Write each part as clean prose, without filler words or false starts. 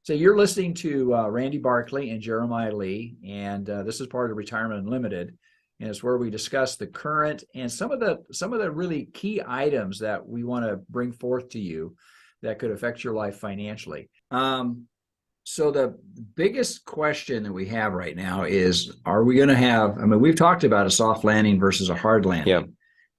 So you're listening to Randy Barkley and Jeremiah Lee, and this is part of Retirement Unlimited, and it's where we discuss the current and some of the really key items that we want to bring forth to you that could affect your life financially. So the biggest question that we have right now is, are we going to have? I mean, we've talked about a soft landing versus a hard landing,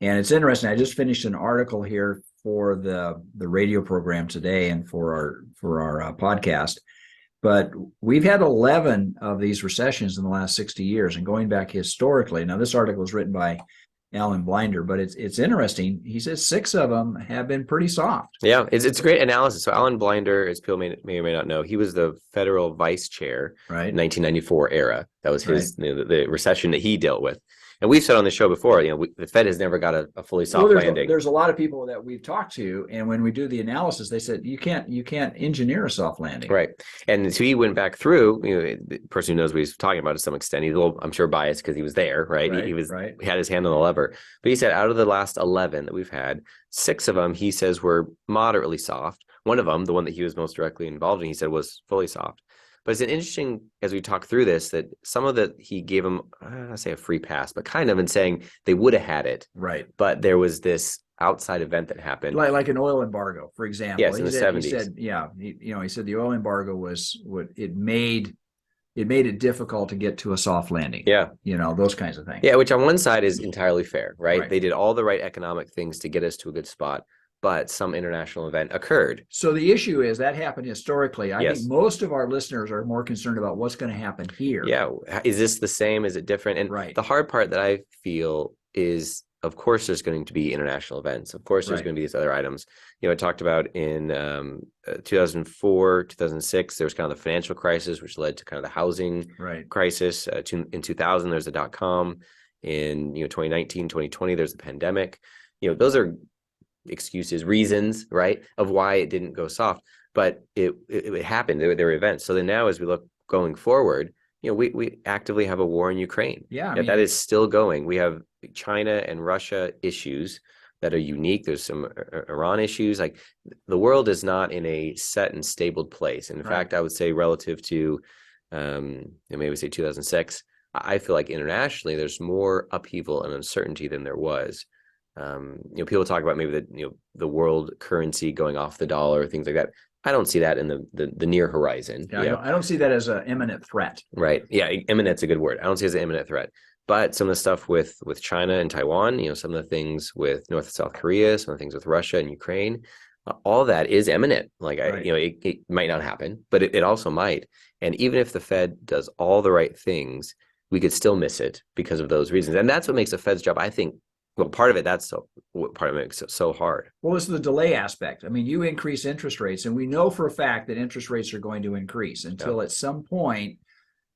and it's interesting. I just finished an article here for the radio program today and for our podcast. But we've had 11 of these recessions in the last 60 years, and going back historically. Now, this article was written by Alan Blinder, but it's interesting. He says 6 of them have been pretty soft. Yeah, it's great analysis. So Alan Blinder, as people may or may not know, he was the federal vice chair in 1994 era. That was his the recession that he dealt with. And we've said on the show before, the Fed has never got a fully soft landing. There's a lot of people that we've talked to, and when we do the analysis, they said you can't engineer a soft landing. Right. And so he went back through. The person who knows what he's talking about to some extent, he's a little, I'm sure, biased because he was there, right? He had his hand on the lever. But he said out of the last 11 that we've had, 6 of them he says were moderately soft. One of them, the one that he was most directly involved in, he said was fully soft. But it's an interesting, as we talk through this, that some of that he gave them, I say a free pass, but kind of in saying they would have had it. Right. But there was this outside event that happened. Like an oil embargo, for example. Yes, in the 70s. He said, he said the oil embargo it made it difficult to get to a soft landing. Yeah. Those kinds of things. Yeah, which on one side is entirely fair, right? They did all the right economic things to get us to a good spot, but some international event occurred. So the issue is that happened historically. I think most of our listeners are more concerned about what's going to happen here. Yeah. Is this the same? Is it different? And the hard part that I feel is, of course, there's going to be international events. Of course, there's going to be these other items. I talked about in 2004, 2006, there was kind of the financial crisis, which led to kind of the housing crisis. In 2000, there's the dot-com. In 2019, 2020, there's the pandemic. Those are excuses, reasons, right, of why it didn't go soft, but it happened. There were events. So then now, as we look going forward, we actively have a war in Ukraine. That is still going. We have China and Russia issues that are unique. There's some Iran issues. Like, the world is not in a set and stable place. And in fact, I would say relative to maybe say 2006, I feel like internationally there's more upheaval and uncertainty than there was. People talk about maybe the world currency going off the dollar, things like that. I don't see that in the near horizon. I don't see that as an imminent threat. Right. Yeah, imminent's a good word. I don't see it as an imminent threat. But some of the stuff with China and Taiwan, some of the things with North and South Korea, some of the things with Russia and Ukraine, all that is imminent. Like, it might not happen, but it also might. And even if the Fed does all the right things, we could still miss it because of those reasons. And that's what makes the Fed's job, I think. Well, part of it makes it so hard. Well, it's the delay aspect. I mean, you increase interest rates, and we know for a fact that interest rates are going to increase until at some point.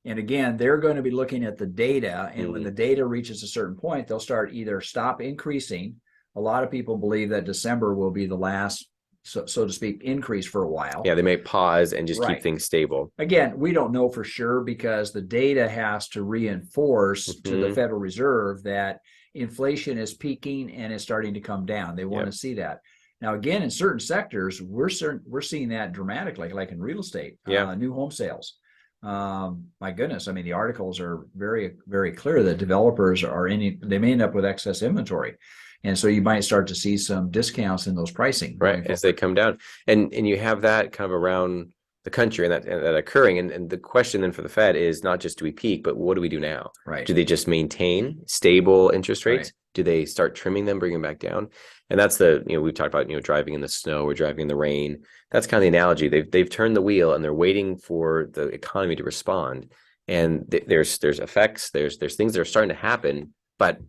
And again, they're going to be looking at the data, and when the data reaches a certain point, they'll stop increasing. A lot of people believe that December will be the last, so to speak, increase for a while. Yeah, they may pause and just keep things stable. Again, we don't know for sure because the data has to reinforce to the Federal Reserve that inflation is peaking and is starting to come down. They want to see that. Now, again, in certain sectors, we're seeing that dramatically, like in real estate, new home sales. My goodness, I mean, the articles are very, very clear that developers they may end up with excess inventory. And so you might start to see some discounts in those pricing. Right, as they come down. And you have that kind of around the country and that occurring. And the question then for the Fed is not just do we peak, but what do we do now? Right. Do they just maintain stable interest rates? Do they start trimming them, bring them back down? And that's we've talked about, driving in the snow or driving in the rain. That's kind of the analogy. They've turned the wheel and they're waiting for the economy to respond. And there's effects, there's things that are starting to happen, but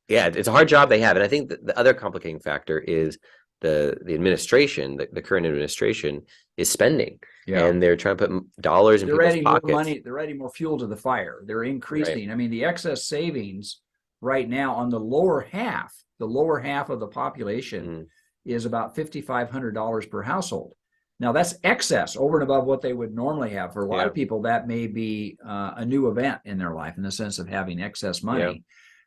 it's a hard job they have. And I think the other complicating factor is the administration, the current administration is spending, and they're trying to put dollars in people's pockets. More money. They're adding more fuel to the fire. They're increasing. I mean, the excess savings right now on the lower half of the population is about $5,500 per household. Now, that's excess over and above what they would normally have. For a lot of people, that may be a new event in their life in the sense of having excess money.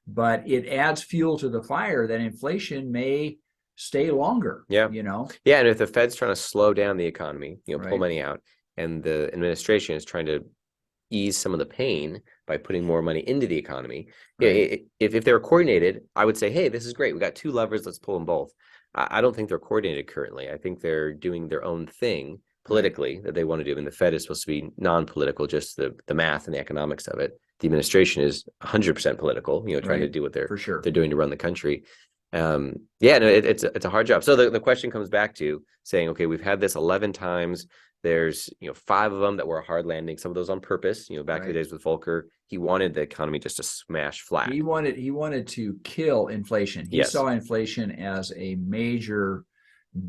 But it adds fuel to the fire that inflation may stay longer. And if the Fed's trying to slow down the economy, pull money out, and the administration is trying to ease some of the pain by putting more money into the economy. Right. If they were coordinated, I would say, hey, this is great. We got two levers. Let's pull them both. I don't think they're coordinated currently. I think they're doing their own thing politically that they want to do. And the Fed is supposed to be non-political, just the math and the economics of it. The administration is 100% political, trying to do what they're doing to run the country. It's a hard job. So the question comes back to saying, okay, we've had this 11 times. There's 5 of them that were a hard landing. Some of those on purpose. Back in the days with Volcker, he wanted the economy just to smash flat. He wanted to kill inflation. He saw inflation as a major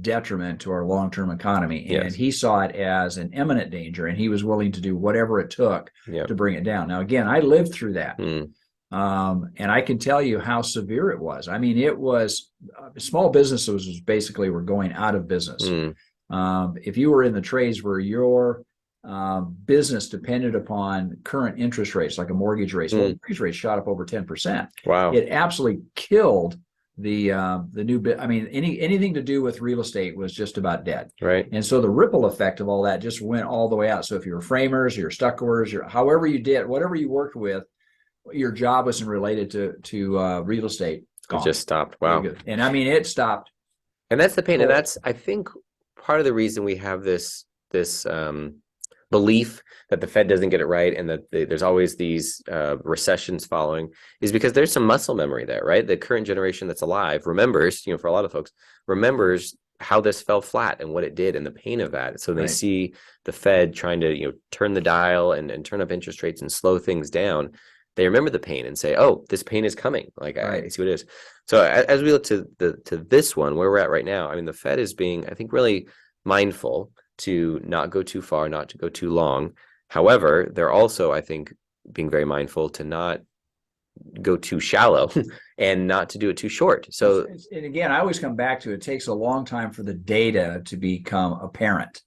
detriment to our long-term economy, and he saw it as an imminent danger, and he was willing to do whatever it took to bring it down. Now, again, I lived through that. And I can tell you how severe it was. I mean, it was small businesses basically were going out of business. If you were in the trades where your business depended upon current interest rates, like a mortgage rate, well, mortgage rates shot up over 10%. Wow! It absolutely killed the new bit. I mean, anything to do with real estate was just about dead. Right. And so the ripple effect of all that just went all the way out. So if you were framers, you're stuccoers, however you did, whatever you worked with, your job wasn't related to real estate. It just stopped. Wow. And I mean, it stopped. And that's the pain. And that's, I think, part of the reason we have this belief that the Fed doesn't get it right and that there's always these recessions following is because there's some muscle memory there, right? The current generation that's alive remembers, for a lot of folks, remembers how this fell flat and what it did and the pain of that. So they see the Fed trying to, turn the dial and turn up interest rates and slow things down. They remember the pain and say, oh, this pain is coming. Like, I see what it is. So as we look to this one, where we're at right now, I mean, the Fed is being, I think, really mindful to not go too far, not to go too long. However, they're also, I think, being very mindful to not go too shallow and not to do it too short. So, and again, I always come back to it takes a long time for the data to become apparent.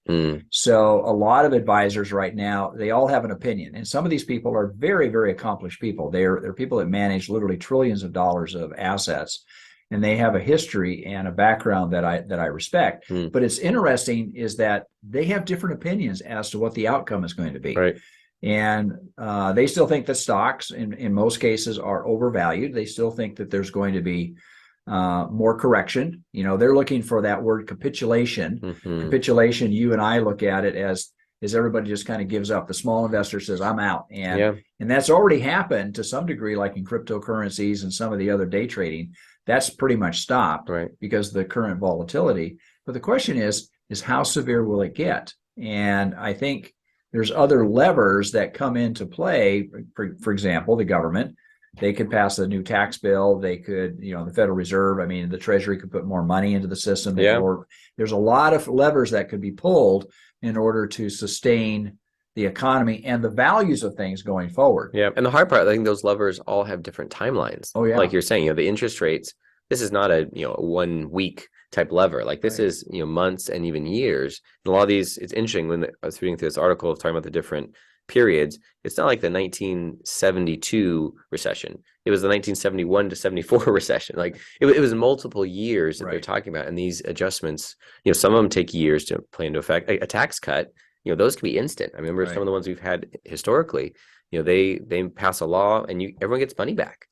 So a lot of advisors right now, they all have an opinion, and some of these people are very, very accomplished people. They're people that manage literally trillions of dollars of assets, and they have a history and a background that I respect. But it's interesting is that they have different opinions as to what the outcome is going to be. Right. And they still think that stocks, in most cases, are overvalued. They still think that there's going to be more correction. They're looking for that word capitulation. Capitulation, you and I look at it as everybody just kind of gives up. The small investor says, I'm out. And that's already happened to some degree, like in cryptocurrencies and some of the other day trading. That's pretty much stopped because of the current volatility. But the question is how severe will it get? And I think there's other levers that come into play. For example, the government, they could pass a new tax bill. They could, the Federal Reserve, I mean, the Treasury could put more money into the system. There's a lot of levers that could be pulled in order to sustain the economy and the values of things going forward. Yeah. And the hard part, I think those levers all have different timelines. Oh, yeah. Like you're saying, the interest rates, this is not a 1 week type lever. Like this is, months and even years. And a lot of these, it's interesting when I was reading through this article talking about the different periods. It's not like the 1972 recession. It was the 1971 to 74 recession. Like it was multiple years that they're talking about. And these adjustments, some of them take years to play into effect. A tax cut, those can be instant. I remember some of the ones we've had historically, they pass a law and everyone gets money back.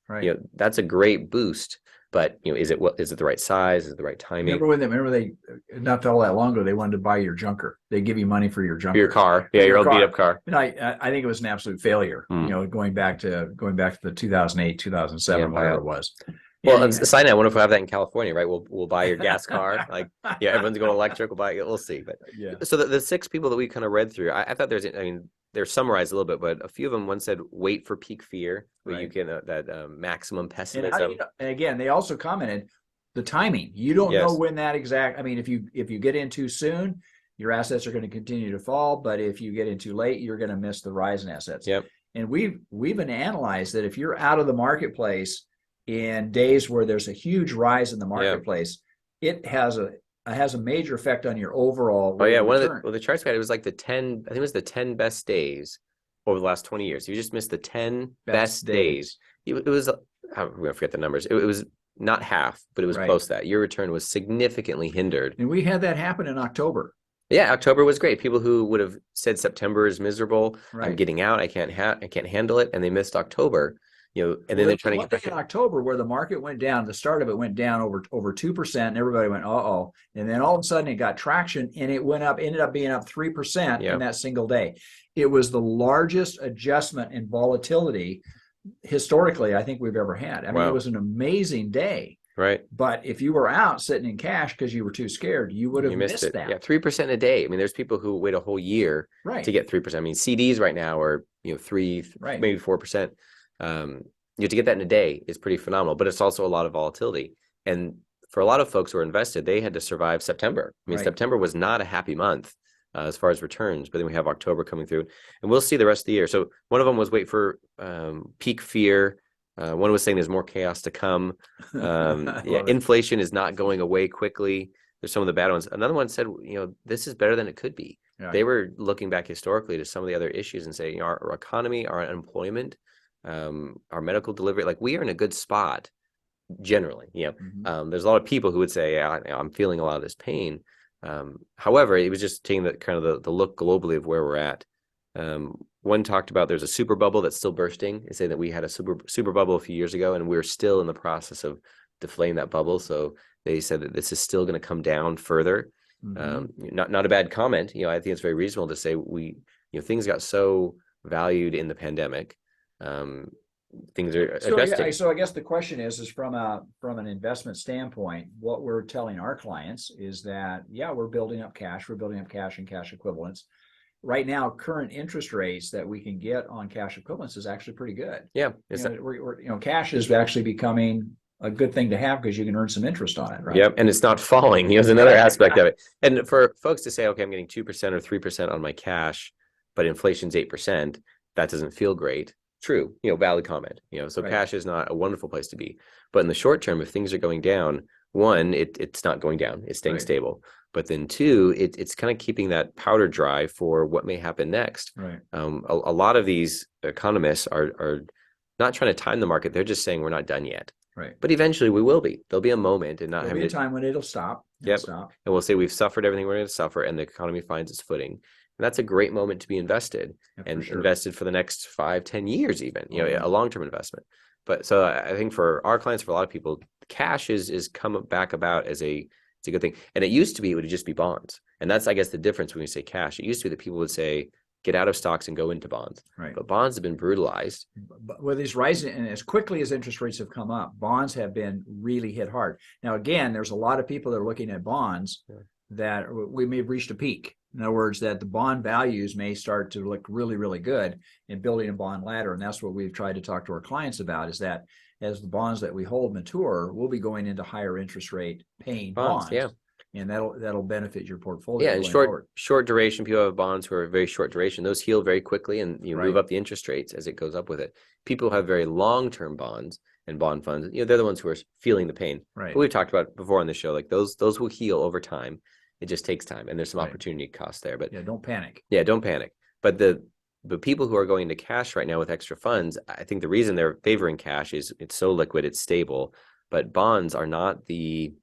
That's a great boost. But is it the right size? Is it the right timing? Remember they not all that long ago they wanted to buy your junker. They give you money for your junker, for your car, your old beat up car. And I think it was an absolute failure. Going back to the 2008, 2007, whatever it was. Well, and sign it. I wonder if we'll have that in California, right? We'll buy your gas car. Like, everyone's going electric. We'll buy it. We'll see. But so the 6 people that we kind of read through, I thought they're summarized a little bit, but a few of them, one said, wait for peak fear, where you get that maximum pessimism. And again, they also commented the timing. You don't know when that exact, if you get in too soon, your assets are going to continue to fall. But if you get in too late, you're going to miss the rise in assets. And we've been analyzed that if you're out of the marketplace in days where there's a huge rise in the marketplace, it has a major effect on your overall return. One of the charts we had, it was like the 10 best days over the last 20 years. You just missed the 10 best days. It was, I'm going to forget the numbers. It was not half, but it was close to that. Your return was significantly hindered. And we had that happen in October. Yeah, October was great. People who would have said September is miserable, I'm Right. getting out, I can't handle it, and they missed October, and then they're trying to get back in in. October where the market went down. The start of it went down over 2%, and everybody went, "Uh-oh!" And then all of a sudden, it got traction, and it went up. Ended up being up 3% Yeah, in that single day. It was the largest adjustment in volatility historically I think we've ever had. I mean, it wow, was an amazing day. right. But if you were out sitting in cash because you were too scared, you would have You missed missed it. Yeah, that. 3% a day. I mean, there's people who wait a whole year to Right. get 3%. I mean, CDs right now are, 3, Right. maybe 4%. To get that in a day is pretty phenomenal, but it's also a lot of volatility. And for a lot of folks who are invested, they had to survive September. I mean, Right. September was not a happy month as far as returns, but then we have October coming through, and we'll see the rest of the year. So one of them was wait for peak fear. One was saying there's more chaos to come. Yeah, inflation is not going away quickly. There's some of the bad ones. Another one said, this is better than it could be. Right. They were looking back historically to some of the other issues and saying, our economy, our unemployment, our medical delivery, like we are in a good spot generally. There's a lot of people who would say, I'm feeling a lot of this pain. However, it was just taking the kind of the look globally of where we're at. One talked about there's a super bubble that's still bursting. They say that we had a super bubble a few years ago, and we're still in the process of deflating that bubble. So they said that this is still going to come down further. Not a bad comment. I think it's very reasonable to say things got so valued in the pandemic. Things are adjusting. So I guess the question is from an investment standpoint, what we're telling our clients is that, we're building up cash. We're building up cash and cash equivalents. Right now, current interest rates that we can get on cash equivalents is actually pretty good. Yeah. Cash is actually becoming a good thing to have because you can earn some interest on it, right? Yep, and it's not falling. There's another aspect of it. And for folks to say, okay, I'm getting 2% or 3% on my cash, but inflation's 8%, that doesn't feel great. True, valid comment. So right. Cash is not a wonderful place to be. But in the short term, if things are going down, one, it's not going down, it's staying stable. But then two, it's kind of keeping that powder dry for what may happen next. Right. A lot of these economists are not trying to time the market. They're just saying we're not done yet. Right. But eventually we will be. There'll be a moment and there'll be a time when it'll stop. Stop. And we'll say we've suffered everything we're going to suffer and the economy finds its footing. And that's a great moment to be invested invested for the next 5-10 years, even, a long-term investment. But so I think for our clients, for a lot of people, cash is come back about as it's a good thing. And it used to be, it would just be bonds. And that's, I guess, the difference when we say cash. It used to be that people would say, get out of stocks and go into bonds. Right. But bonds have been brutalized. But with these rising, and as quickly as interest rates have come up, bonds have been really hit hard. Now, again, there's a lot of people that are looking at bonds that we may have reached a peak. In other words, that the bond values may start to look really, really good in building a bond ladder. And that's what we've tried to talk to our clients about, is that as the bonds that we hold mature, we'll be going into higher interest rate paying bonds. Yeah. And that'll benefit your portfolio. Yeah, and short duration, people have bonds who are very short duration. Those heal very quickly, and you move up the interest rates as it goes up with it. People who have very long-term bonds and bond funds, they're the ones who are feeling the pain. Right. But we've talked about before on the show, like those will heal over time. It just takes time, and there's some opportunity cost there. But don't panic. Yeah, don't panic. But the people who are going into cash right now with extra funds, I think the reason they're favoring cash is it's so liquid, it's stable. But bonds are not they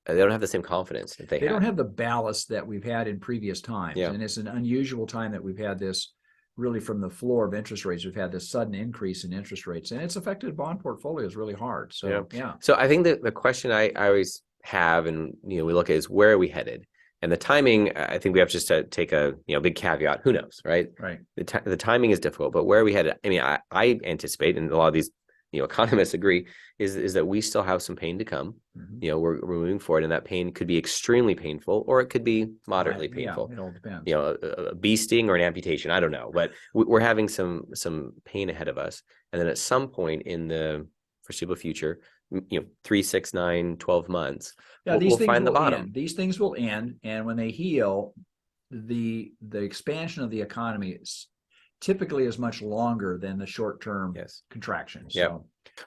don't have the same confidence that they don't have the ballast that we've had in previous times. Yeah. And it's an unusual time that we've had this really from the floor of interest rates. We've had this sudden increase in interest rates, and it's affected bond portfolios really hard. So, So I think that the question I always have, and we look at, is where are we headed? And the timing, I think we have just to take a big caveat. Who knows, right? Right. The timing is difficult, but where are we headed? I mean, I anticipate, and a lot of these economists agree, is that we still have some pain to come. Mm-hmm. We're moving forward, and that pain could be extremely painful, or it could be moderately painful. It all depends. A bee sting or an amputation, I don't know, but we're having some pain ahead of us, and then at some point in the foreseeable future, 3, 6, 9, 12 months, we'll find the bottom. These things will end, and when they heal, the expansion of the economy typically is much longer than the short-term contraction. So. Yeah.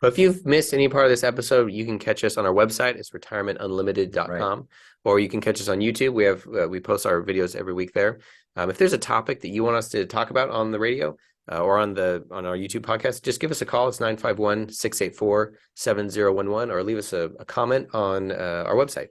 Well, if you've missed any part of this episode, you can catch us on our website. It's retirementunlimited.com, right. Or you can catch us on YouTube. We post our videos every week there. If there's a topic that you want us to talk about on the radio or on our YouTube podcast, just give us a call. It's 951-684-7011, or leave us a comment on our website.